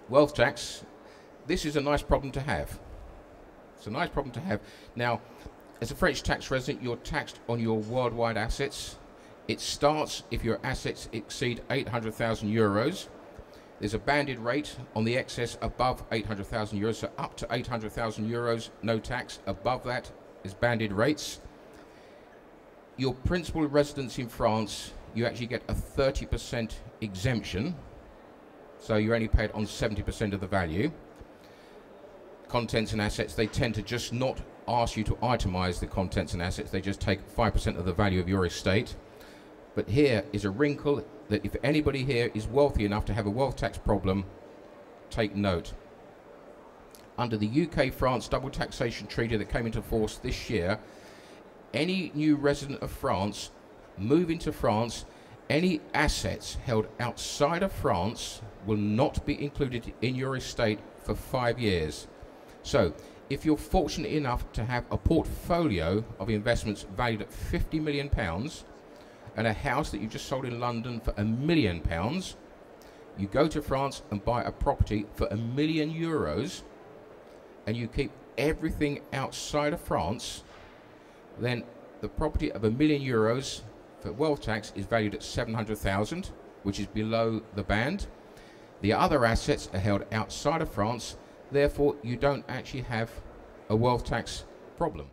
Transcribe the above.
wealth tax, this is a nice problem to have. It's a nice problem to have. Now, as a French tax resident, you're taxed on your worldwide assets. It starts if your assets exceed 800,000 euros. There's a banded rate on the excess above 800,000 euros, so up to 800,000 euros, no tax. Above that is banded rates. Your principal residence in France, you actually get a 30% exemption, so you're only paid on 70% of the value. Contents and assets, they tend to just not ask you to itemize the contents and assets, they just take 5% of the value of your estate. But here is a wrinkle that if anybody here is wealthy enough to have a wealth tax problem, take note. Under the UK-France double taxation treaty that came into force this year, any new resident of France moving to France, any assets held outside of France will not be included in your estate for 5 years. So, if you're fortunate enough to have a portfolio of investments valued at £50 million and a house that you just sold in London for £1 million, you go to France and buy a property for €1 million and you keep everything outside of France, then the property of €1 million for wealth tax is valued at 700,000, which is below the band. The other assets are held outside of France, therefore you don't actually have a wealth tax problem.